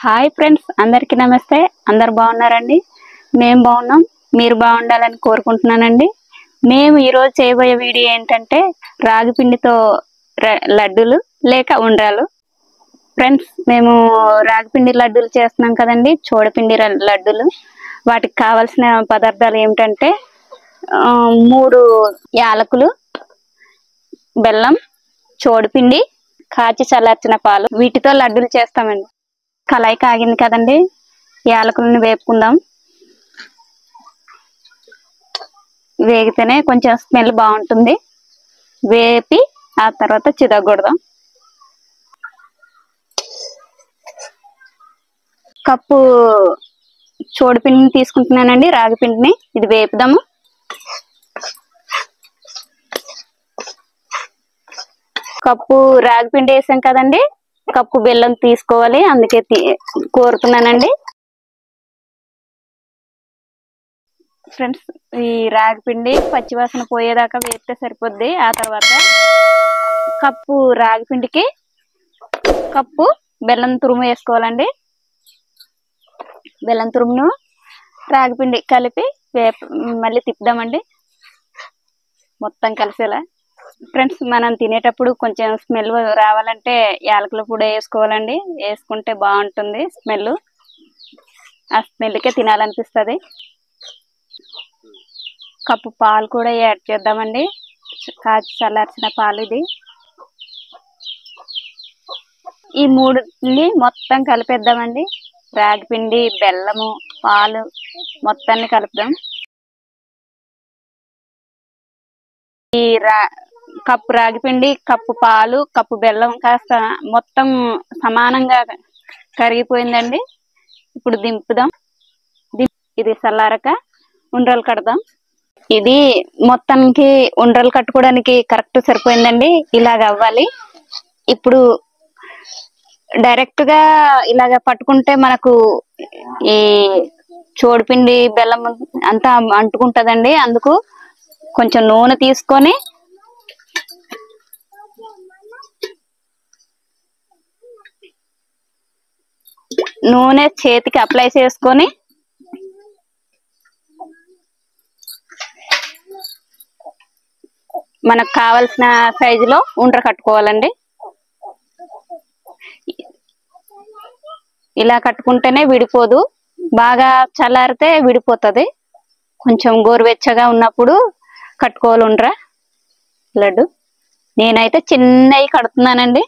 Hi friends, అందరికీ నమస్తే. అందరు బాగున్నారండి? మేము బాగున్నాం. మీరు బాగుండాలని కోరుకుంటున్నానండి. మేము ఈరోజు చేయబోయే వీడియో ఏంటంటే రాగి పిండితో లడ్డూలు లేక ఉండ్రాలు. ఫ్రెండ్స్, మేము రాగి పిండి లడ్డూలు చేస్తున్నాం కదండి, చోడపిండి లడ్డూలు. వాటికి కావాల్సిన పదార్థాలు ఏమిటంటే 3 యాలకులు, బెల్లం, చోడపిండి, కాచి చల్లార్చిన పాలు. వీటితో లడ్డూలు చేస్తామండి. కళాయి కాగింది కదండి, యాలకులను వేపుకుందాం. వేగితేనే కొంచెం స్మెల్ బాగుంటుంది. వేపి ఆ తర్వాత చితగొడదాం. కప్పు చోడుపిండిని తీసుకుంటున్నానండి, రాగి పిండిని. ఇది వేపుదాము. కప్పు రాగి పిండి వేసాం కదండి, కప్పు బెల్లం తీసుకోవాలి, అందుకే కోరుతున్నానండి. ఫ్రెండ్స్, ఈ రాగి పిండి పచ్చివాసన పోయేదాకా వేపితే సరిపోద్ది. ఆ తర్వాత కప్పు రాగి పిండికి కప్పు బెల్లం తురుము వేసుకోవాలండి. బెల్లం తురుమును రాగి పిండి కలిపి మళ్ళీ తిప్పుదామండి, మొత్తం కలిసేలా. ఫ్రెండ్స్, మనం తినేటప్పుడు కొంచెం స్మెల్ రావాలంటే యాలకుల పొడి వేసుకోవాలండి. వేసుకుంటే బాగుంటుంది స్మెల్. ఆ స్మెల్కే తినాలనిపిస్తుంది. కప్పు పాలు కూడా యాడ్ చేద్దామండి, కాచి చల్లార్చిన పాలు. ఇది ఈ 3ని మొత్తం కలిపేద్దామండి. రాగి పిండి, బెల్లము, పాలు మొత్తాన్ని కలుపుదాం. ఈ కప్పు రాగి పిండి, కప్పు పాలు, కప్పు బెల్లం కాస్త మొత్తం సమానంగా కరిగిపోయిందండి. ఇప్పుడు దింపుదాం. ఇది చల్లారక ఉండ్రలు కడదాం. ఇది మొత్తానికి ఉండ్రలు కట్టుకోవడానికి కరెక్ట్ సరిపోయిందండి. ఇలాగ అవ్వాలి. ఇప్పుడు డైరెక్ట్ గా ఇలాగ పట్టుకుంటే మనకు ఈ చోడుపిండి బెల్లం అంతా అంటుకుంటదండి. అందుకు కొంచెం నూనె తీసుకొని నూనె చేతికి అప్లై చేసుకొని మనకు కావలసిన సైజులో ఉండ్ర కట్టుకోవాలండి. ఇలా కట్టుకుంటేనే విడిపోదు. బాగా చల్లారితే విడిపోతుంది. కొంచెం గోరువెచ్చగా ఉన్నప్పుడు కట్టుకోవాలి ఉండ్ర లడ్డు. నేనైతే చిన్నవి కడుతున్నానండి.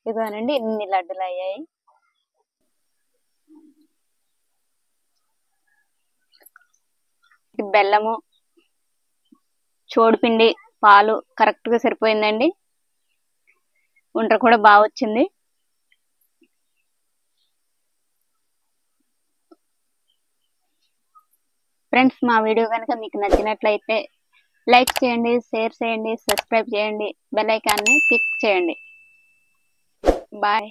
ఇదిగోనండి, ఇన్ని లడ్డులు అయ్యాయి. బెల్లము, చోడుపిండి, పాలు కరెక్ట్ గా సరిపోయిందండి. ఉండ్ర కూడా బాగా వచ్చింది. ఫ్రెండ్స్, మా వీడియో కనుక మీకు నచ్చినట్లయితే లైక్ చేయండి, షేర్ చేయండి, సబ్స్క్రైబ్ చేయండి, బెల్ ఐకాన్ని క్లిక్ చేయండి. బాయ్.